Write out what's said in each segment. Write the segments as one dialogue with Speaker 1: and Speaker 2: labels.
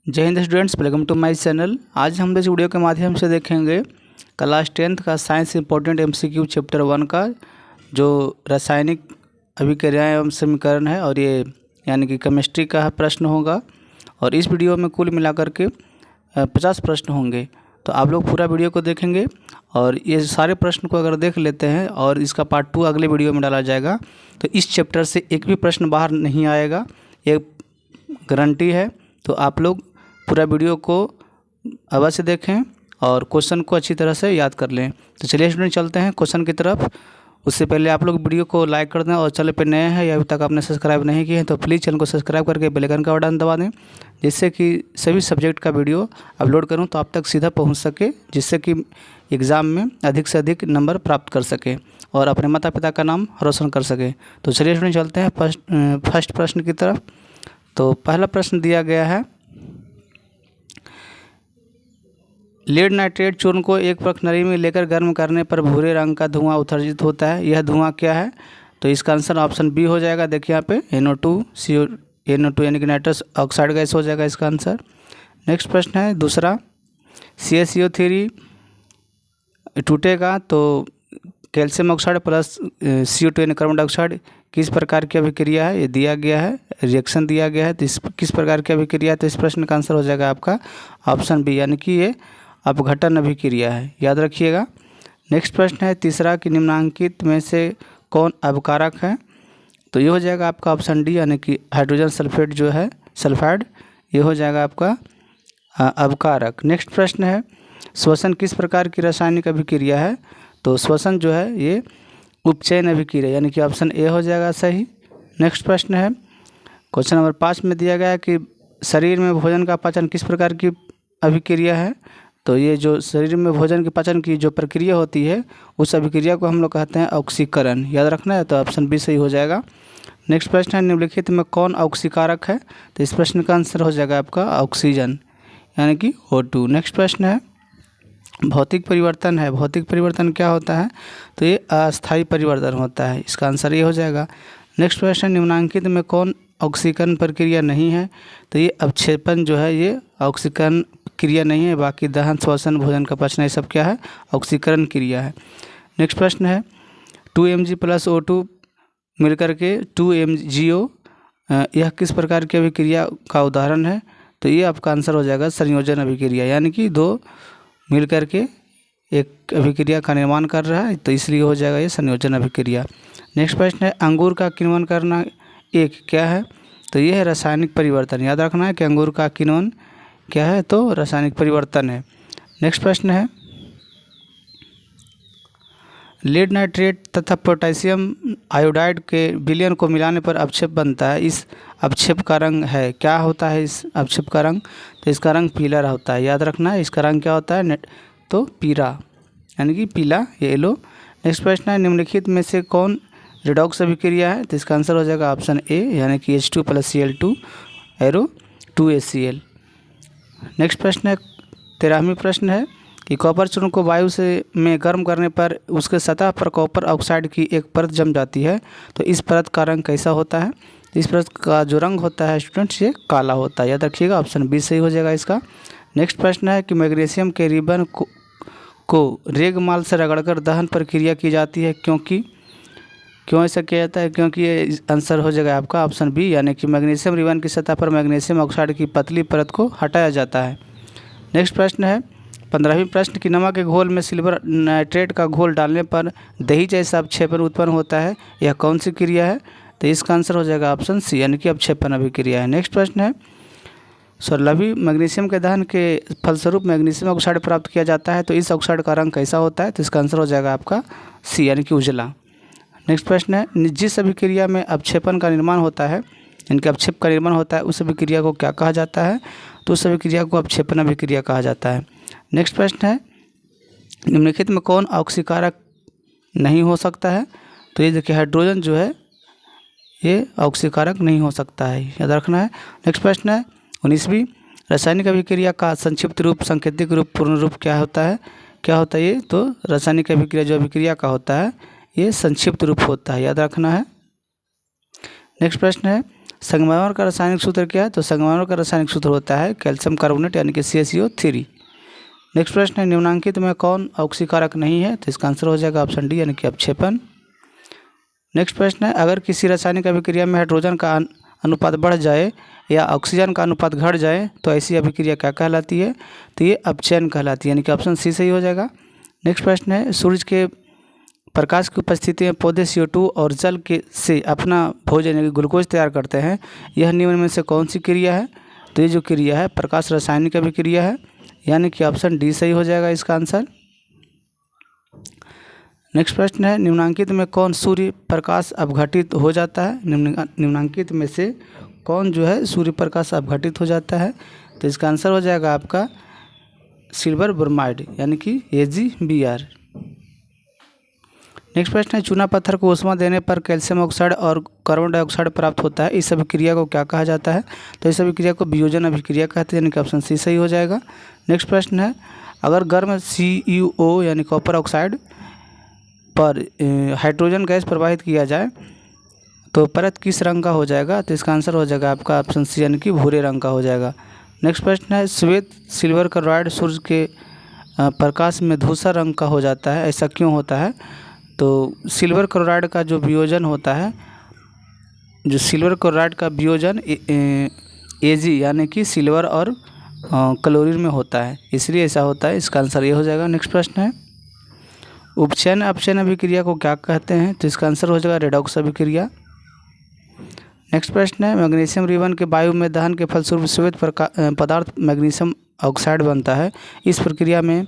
Speaker 1: जय Hind students, welcome to my channel. आज हम इस वीडियो के माध्यम से देखेंगे क्लास 10th का साइंस इंपॉर्टेंट एमसीक्यू चैप्टर 1 का जो रासायनिक अभिक्रियाएं एवं समीकरण है, और ये यानी कि केमिस्ट्री का प्रश्न होगा। और इस वीडियो में कुल मिलाकर के 50 प्रश्न होंगे। तो आप लोग पूरा वीडियो को देखेंगे और ये सारे प्रश्न को अगर देख लेते हैं और इसका पार्ट 2 अगले वीडियो में डाला जाएगा तो इस चैप्टर से एक भी प्रश्न बाहर नहीं आएगा, ये गारंटी है। तो आप लोग पूरा वीडियो को अवश्य देखें और क्वेश्चन को अच्छी तरह से याद कर लें। तो चलिए स्टूडेंट, चलते हैं क्वेश्चन की तरफ। उससे पहले आप लोग वीडियो को लाइक कर दें, और चैनल पे नए हैं या अभी तक आपने सब्सक्राइब नहीं किए हैं तो प्लीज़ चैनल को सब्सक्राइब करके बेल आइकन का बटन दबा दें, जिससे कि सभी सब्जेक्ट का वीडियो अपलोड करूं तो आप तक सीधा पहुंच सके, जिससे कि एग्ज़ाम में अधिक से अधिक नंबर प्राप्त कर सके और अपने माता पिता का नाम रोशन कर सके। तो चलिए स्टूडेंट, चलते हैं फर्स्ट प्रश्न की तरफ। तो पहला प्रश्न दिया गया है, लीड नाइट्रेट चूर्ण को एक प्रखनरी में लेकर गर्म करने पर भूरे रंग का धुआं उत्सर्जित होता है। यह धुआं क्या है? तो इसका आंसर ऑप्शन बी हो जाएगा। देखिए यहाँ पे NO2 यानी कि नाइट्रस ऑक्साइड गैस हो जाएगा इसका आंसर। नेक्स्ट प्रश्न है दूसरा, CaCO3 टूटेगा तो कैल्शियम ऑक्साइड प्लस CO2 यानी कार्बन डाइऑक्साइड किस प्रकार की अभिक्रिया है? ये दिया गया है, रिएक्शन दिया गया है। तो इस किस प्रकार की अभिक्रिया है? तो इस प्रश्न का आंसर हो जाएगा आपका ऑप्शन बी, यानी कि ये अपघटन अभिक्रिया है, याद रखिएगा। नेक्स्ट प्रश्न है तीसरा कि निम्नांकित में से कौन अवकारक है? तो ये हो जाएगा आपका ऑप्शन डी, यानी कि हाइड्रोजन सल्फेट जो है सल्फाइड, ये हो जाएगा आपका अवकारक। नेक्स्ट प्रश्न है श्वसन किस प्रकार की रासायनिक अभिक्रिया है? तो श्वसन जो है ये उपचयन अभिक्रिया, यानी कि ऑप्शन ए हो जाएगा सही। नेक्स्ट प्रश्न है क्वेश्चन नंबर 5 में दिया गया है कि शरीर में भोजन का पाचन किस प्रकार की अभिक्रिया है? तो ये जो शरीर में भोजन के पाचन की जो प्रक्रिया होती है उस अभिक्रिया को हम लोग कहते हैं ऑक्सीकरण, याद रखना है। तो ऑप्शन बी सही हो जाएगा। नेक्स्ट प्रश्न है निम्नलिखित में कौन ऑक्सीकारक है? तो इस प्रश्न का आंसर हो जाएगा आपका ऑक्सीजन, यानी कि O2। नेक्स्ट प्रश्न है भौतिक परिवर्तन है। भौतिक परिवर्तन क्या होता है? तो ये अस्थायी परिवर्तन होता है, इसका आंसर ये हो जाएगा। नेक्स्ट प्रश्न निम्नांकित में कौन ऑक्सीकरण प्रक्रिया नहीं है? तो ये अवक्षेपण जो है ये ऑक्सीकरण क्रिया नहीं है, बाकी दहन, श्वसन, भोजन का पचना ये सब क्या है? ऑक्सीकरण क्रिया है। नेक्स्ट प्रश्न है 2Mg + O2 मिलकर के 2MgO, यह किस प्रकार की अभिक्रिया का उदाहरण है? तो ये आपका आंसर हो जाएगा संयोजन अभिक्रिया, यानी कि दो मिलकर के एक अभिक्रिया का निर्माण कर रहा है, तो इसलिए हो जाएगा ये संयोजन अभिक्रिया। नेक्स्ट प्रश्न है अंगूर का किण्वन करना एक क्या है? तो ये है रासायनिक परिवर्तन, याद रखना है कि अंगूर का किण्वन क्या है? तो रासायनिक परिवर्तन है। नेक्स्ट प्रश्न है लीड नाइट्रेट तथा पोटेशियम आयोडाइड के विलयन को मिलाने पर अवक्षेप बनता है, इस अवक्षेप का रंग है क्या होता है इस अवक्षेप का रंग? तो इसका रंग पीला होता है, याद रखना है। इसका रंग क्या होता है? तो पीला, यानी कि पीला, येलो। नेक्स्ट प्रश्न है निम्नलिखित में से कौन रिडॉक्स अभिक्रिया है? तो इसका आंसर हो जाएगा ऑप्शन ए, यानी कि H2 + Cl2 arrow 2HCl। Next प्रश्न है 13वां प्रश्न है कि कॉपर चूर्ण को वायु से में गर्म करने पर उसके सतह पर कॉपर ऑक्साइड की एक परत जम जाती है, तो इस परत का रंग कैसा होता है? इस परत का जो रंग होता है स्टूडेंट्स ये काला होता है, याद रखिएगा। ऑप्शन बी सही हो जाएगा इसका। नेक्स्ट प्रश्न है कि मैग्नीशियम के रिबन को रेगमाल से रगड़कर दहन प्रक्रिया की जाती है, क्यों ऐसा किया जाता है? क्योंकि ये आंसर हो जाएगा आपका ऑप्शन बी, यानी कि मैग्नीशियम रिबन की सतह पर मैग्नीशियम ऑक्साइड की पतली परत को हटाया जाता है। नेक्स्ट प्रश्न है 15वां प्रश्न कि नमक के घोल में सिल्वर नाइट्रेट का घोल डालने पर दही जैसा अवक्षेपण उत्पन्न होता है, यह कौन सी क्रिया है? तो इसका आंसर हो जाएगा ऑप्शन सी, यानी कि अवक्षेपण अभिक्रिया है। नेक्स्ट प्रश्न है 16वीं मैग्नीशियम के दहन के फलस्वरूप मैग्नीशियम ऑक्साइड प्राप्त किया जाता है, तो इस ऑक्साइड का रंग कैसा होता है? तो इसका आंसर हो जाएगा आपका सी, यानी कि उजला। नेक्स्ट प्रश्न है जिस अभिक्रिया में अवक्षेपण का निर्माण होता है, इनके अवक्षेप का निर्माण होता है, उस अभिक्रिया को क्या कहा जाता है? तो उस अभिक्रिया को अवक्षेपण अभिक्रिया कहा जाता है। नेक्स्ट प्रश्न है निम्नलिखित में कौन ऑक्सीकारक नहीं हो सकता है? तो ये देखिए हाइड्रोजन जो है ये ऑक्सीकारक नहीं हो सकता है, याद रखना है। नेक्स्ट प्रश्न है 19वीं रासायनिक अभिक्रिया का संक्षिप्त रूप, सांकेतिक रूप, पूर्ण रूप क्या होता है? क्या होता है ये? तो रासायनिक अभिक्रिया जो अभिक्रिया का होता है ये संक्षिप्त रूप होता है, याद रखना है। नेक्स्ट प्रश्न है संगमरमर का रासायनिक सूत्र क्या है? तो संगमरमर का रासायनिक सूत्र होता है कैल्शियम कार्बोनेट यानी कि CaCO3। नेक्स्ट प्रश्न है निम्नांकित में कौन ऑक्सीकारक नहीं है? तो इसका आंसर हो जाएगा ऑप्शन डी यानी कि अपक्षेपण। नेक्स्ट प्रश्न है अगर किसी रासायनिक अभिक्रिया में हाइड्रोजन का अनुपात बढ़ जाए या ऑक्सीजन का अनुपात घट जाए तो ऐसी अभिक्रिया क्या कहलाती है? तो ये अपचयन कहलाती है यानी कि ऑप्शन सी सही हो जाएगा। नेक्स्ट प्रश्न है सूरज के प्रकाश की उपस्थिति में पौधे CO2 और जल के से अपना भोजन यानी कि ग्लूकोज तैयार करते हैं। यह निम्न में से कौन सी क्रिया है? तो ये जो क्रिया है प्रकाश रासायनिक अभिक्रिया है यानी कि ऑप्शन डी सही हो जाएगा इसका आंसर। नेक्स्ट प्रश्न है निम्नांकित में कौन सूर्य प्रकाश अपघटित हो जाता है? निम्नांकित में से कौन जो है सूर्य प्रकाश अपघटित हो जाता है? तो इसका आंसर हो जाएगा आपका सिल्वर ब्रोमाइड यानी कि AgBr। नेक्स्ट प्रश्न है चूना पत्थर को ऊष्मा देने पर कैल्शियम ऑक्साइड और कार्बन डाइऑक्साइड प्राप्त होता है। इस अभिक्रिया को क्या कहा जाता है? तो इस अभिक्रिया को वियोजन अभिक्रिया कहते हैं यानी कि ऑप्शन सी सही हो जाएगा। नेक्स्ट प्रश्न है अगर गर्म CuO यानी कॉपर ऑक्साइड पर हाइड्रोजन गैस प्रवाहित किया जाए तो परत किस रंग का हो जाएगा? तो इसका आंसर हो जाएगा आपका ऑप्शन सी यानी कि भूरे रंग का हो जाएगा। नेक्स्ट प्रश्न है श्वेत सिल्वर क्लोराइड सूर्य के प्रकाश में धूसर रंग का हो जाता है, ऐसा क्यों होता है? तो सिल्वर क्लोराइड का जो वियोजन होता है, जो सिल्वर क्लोराइड का वियोजन Ag यानी कि सिल्वर और क्लोरीन में होता है, इसलिए ऐसा होता है। इसका आंसर ये हो जाएगा। नेक्स्ट प्रश्न है उपचयन अपचयन अभिक्रिया को क्या कहते हैं? तो इसका आंसर हो जाएगा रेडॉक्स अभिक्रिया। नेक्स्ट प्रश्न है मैग्नीशियम रिबन के वायु में दहन के फलस्वरूप श्वेत पदार्थ मैग्नीशियम ऑक्साइड बनता है। इस प्रक्रिया में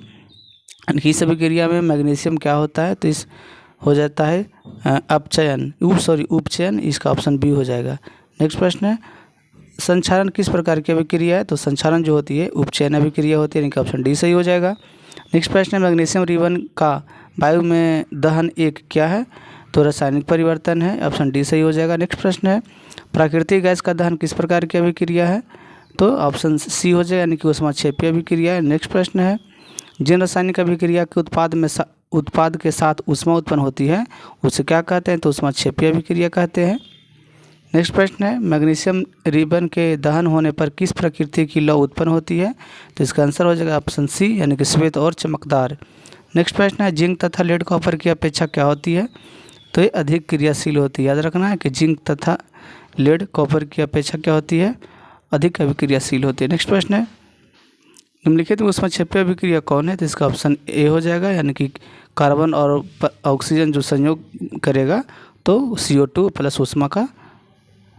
Speaker 1: इस अभिक्रिया में मैग्नीशियम क्या होता है? तो इस हो जाता है उपचयन। इसका ऑप्शन बी हो जाएगा। नेक्स्ट प्रश्न है संक्षारण किस प्रकार की अभिक्रिया है? तो संक्षारण जो होती है उपचयन अभिक्रिया होती है यानी कि ऑप्शन डी सही हो जाएगा। नेक्स्ट प्रश्न है मैग्नीशियम रिबन का वायु में दहन एक क्या है? तो रासायनिक परिवर्तन है, ऑप्शन डी सही हो जाएगा। नेक्स्ट प्रश्न है प्राकृतिक गैस का दहन किस प्रकार की अभिक्रिया है? तो ऑप्शन सी हो जाएगा यानी कि ऊष्माक्षेपीय अभिक्रिया है। नेक्स्ट प्रश्न है जिन रासायनिक अभिक्रिया के उत्पाद के साथ ऊष्मा उत्पन्न होती है उसे क्या कहते हैं? तो ऊष्माक्षेपीय अभिक्रिया कहते हैं। नेक्स्ट प्रश्न है मैग्नीशियम रिबन के दहन होने पर किस प्रकृति की लौ उत्पन्न होती है? तो इसका आंसर हो जाएगा ऑप्शन सी यानी कि श्वेत और चमकदार। नेक्स्ट प्रश्न है जिंक तथा लेड कॉपर की अपेक्षा क्या होती है? तो ये अधिक क्रियाशील होती है। याद रखना है कि जिंक तथा लेड कॉपर की अपेक्षा क्या होती है? अधिक अभिक्रियाशील होती है। नेक्स्ट प्रश्न है निम्नलिखित में ऊष्माक्षेपीय अभिक्रिया कौन है? तो इसका ऑप्शन ए हो जाएगा यानी कि कार्बन और ऑक्सीजन जो संयोग करेगा तो CO2 प्लस ऊष्मा का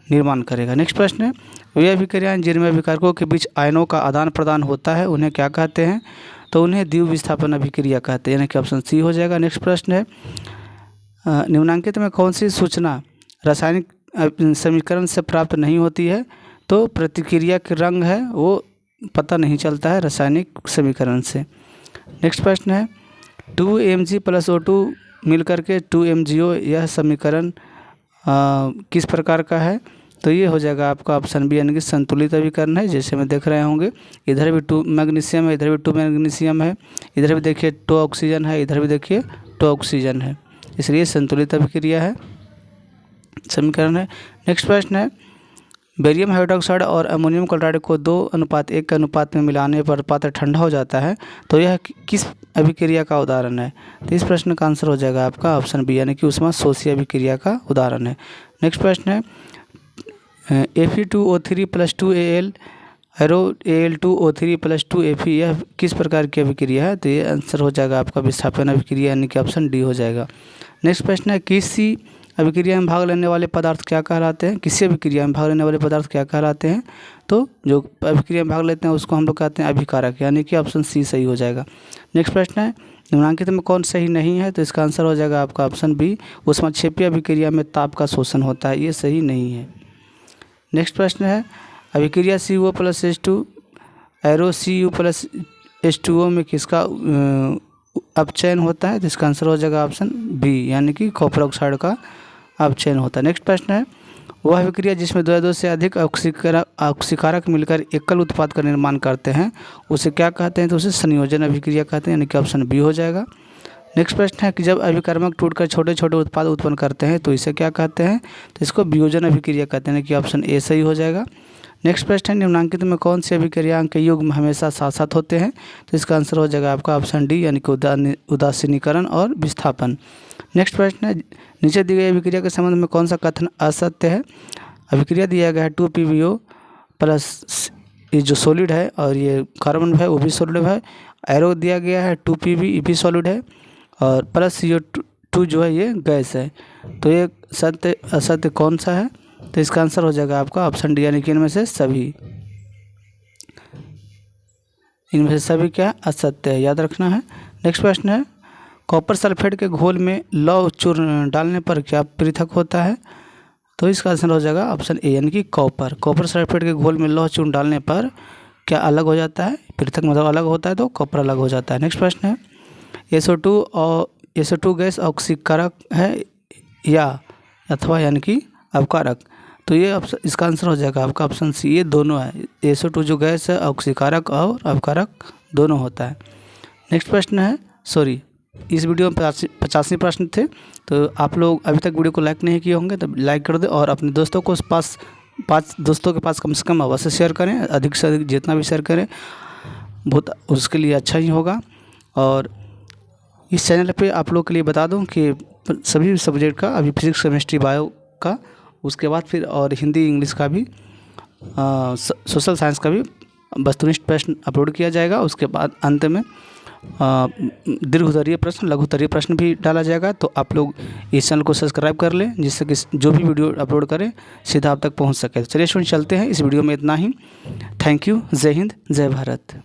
Speaker 1: निर्माण करेगा। नेक्स्ट प्रश्न है वे अभिक्रियाएं जिनमें अभिकारकों के बीच आयनों का आदान प्रदान होता है उन्हें क्या कहते हैं? तो उन्हें द्विविस्थापन अभिक्रिया कहते हैं यानी कि ऑप्शन सी हो जाएगा। नेक्स्ट प्रश्न है निम्नांकित में कौन सी सूचना रासायनिक समीकरण से प्राप्त नहीं होती है? तो प्रतिक्रिया के रंग है वो पता नहीं चलता है रासायनिक समीकरण से। नेक्स्ट प्रश्न है 2Mg + O2 मिलकर के 2MgO यह समीकरण किस प्रकार का है? तो ये हो जाएगा आपका ऑप्शन बी यानी कि संतुलित अभिकरण है। जैसे में देख रहे होंगे इधर भी 2 मैग्नीशियम है, इधर भी 2 मैग्नीशियम है, इधर भी देखिए 2 ऑक्सीजन है, इधर भी देखिए 2 ऑक्सीजन है, इसलिए संतुलित अभिक्रिया है समीकरण है। नेक्स्ट प्रश्न है बेरियम हाइड्रोक्साइड और अमोनियम क्लोराइड को 2:1 के अनुपात में मिलाने पर पात्र ठंडा हो जाता है, तो यह किस अभिक्रिया का उदाहरण है? तो इस प्रश्न का आंसर हो जाएगा आपका ऑप्शन बी यानी कि ऊष्माशोषी अभिक्रिया का उदाहरण है। नेक्स्ट प्रश्न है Fe2O3 + 2Al Al2O3 + 2Fe यह किस प्रकार की अभिक्रिया है? तो ये आंसर हो जाएगा आपका विस्थापन अभिक्रिया यानी कि ऑप्शन डी हो जाएगा। नेक्स्ट प्रश्न है किसी अभिक्रिया में भाग लेने वाले पदार्थ क्या कहलाते हैं? किसी अभिक्रिया में भाग लेने वाले पदार्थ क्या कहलाते हैं? तो जो अभिक्रिया में भाग लेते हैं उसको हम लोग कहते हैं अभिकारक यानी कि ऑप्शन सी सही हो जाएगा। नेक्स्ट प्रश्न है निम्नांकित में कौन सही नहीं है? तो इसका आंसर हो जाएगा आपका ऑप्शन बी ऊष्माक्षेपीय अभिक्रिया में ताप का शोषण होता है, ये सही नहीं है। नेक्स्ट प्रश्न है अभिक्रिया CO + H2 arrow Cu + H2O में किसका अपचयन होता है? तो इसका आंसर हो जाएगा ऑप्शन बी यानी कि कॉपर ऑक्साइड का अपचयन होता है। नेक्स्ट प्रश्न है वह अभिक्रिया जिसमें 2 से अधिक ऑक्सीकारक मिलकर एकल उत्पाद का निर्माण करते हैं उसे क्या कहते हैं? तो उसे संयोजन अभिक्रिया कहते हैं यानी कि ऑप्शन बी हो जाएगा। नेक्स्ट प्रश्न है कि जब अभिकर्मक टूटकर छोटे छोटे उत्पाद उत्पन्न करते हैं तो इसे क्या कहते हैं? तो इसको वियोजन अभिक्रिया कहते हैं, कि ऑप्शन ए सही हो जाएगा। नेक्स्ट प्रश्न है निम्नांकित में कौन सी अभिक्रिया के युग्म हमेशा साथ साथ होते हैं? तो इसका आंसर हो जाएगा आपका ऑप्शन डी, यानी कि उदासीनीकरण और विस्थापन। नेक्स्ट प्रश्न है नीचे दी गई अभिक्रिया के संबंध में कौन सा कथन असत्य है? अभिक्रिया दिया गया है 2PbO प्लस, ये जो सॉलिड है और ये कार्बन है वो भी सॉलिड है। एरो दिया गया है 2Pb, ये भी सॉलिड है, और प्लस CO2 जो है ये गैस है। तो ये सत्य असत्य कौन सा है? तो इसका आंसर हो जाएगा आपका ऑप्शन डी, यानी कि इनमें से सभी क्या असत्य है, याद रखना है। नेक्स्ट प्रश्न है कॉपर सल्फेट के घोल में लौह चूर्ण डालने पर क्या पृथक होता है? तो इसका आंसर हो जाएगा ऑप्शन ए, यानी कि कॉपर सल्फेट के घोल में लौह चूर्ण डालने पर क्या अलग हो जाता है? पृथक मतलब अलग होता है, तो कॉपर अलग हो जाता है। नेक्स्ट प्रश्न है SO2 गैस ऑक्सीकारक है या अथवा यानी कि अवकारक? तो ये इसका आंसर हो जाएगा आपका ऑप्शन सी, ये दोनों है। SO2 जो गैस है ऑक्सीकारक और अवकारक दोनों होता है। नेक्स्ट प्रश्न है इस वीडियो में 85 प्रश्न थे, तो आप लोग अभी तक वीडियो को लाइक नहीं किए होंगे तो लाइक कर दें, और अपने दोस्तों को 5 दोस्तों के पास कम से कम अवश्य शेयर करें, अधिक से अधिक जितना भी शेयर करें बहुत उसके लिए अच्छा ही होगा। और इस चैनल पे आप लोग के लिए बता दूं कि सभी सब्जेक्ट का अभी फिजिक्स केमिस्ट्री बायो का, उसके बाद फिर और हिंदी इंग्लिश का भी, सोशल साइंस का भी वस्तुनिष्ठ प्रश्न अपलोड किया जाएगा। उसके बाद अंत में दीर्घोत्तरीय प्रश्न, लघुत्तरीय प्रश्न भी डाला जाएगा। तो आप लोग इस चैनल को सब्सक्राइब कर लें, जिससे कि जो भी वीडियो अपलोड करें सीधा आप तक पहुंच सके। चलिए स्टूडेंट चलते हैं, इस वीडियो में इतना ही। Thank you. जय हिंद, जय भारत।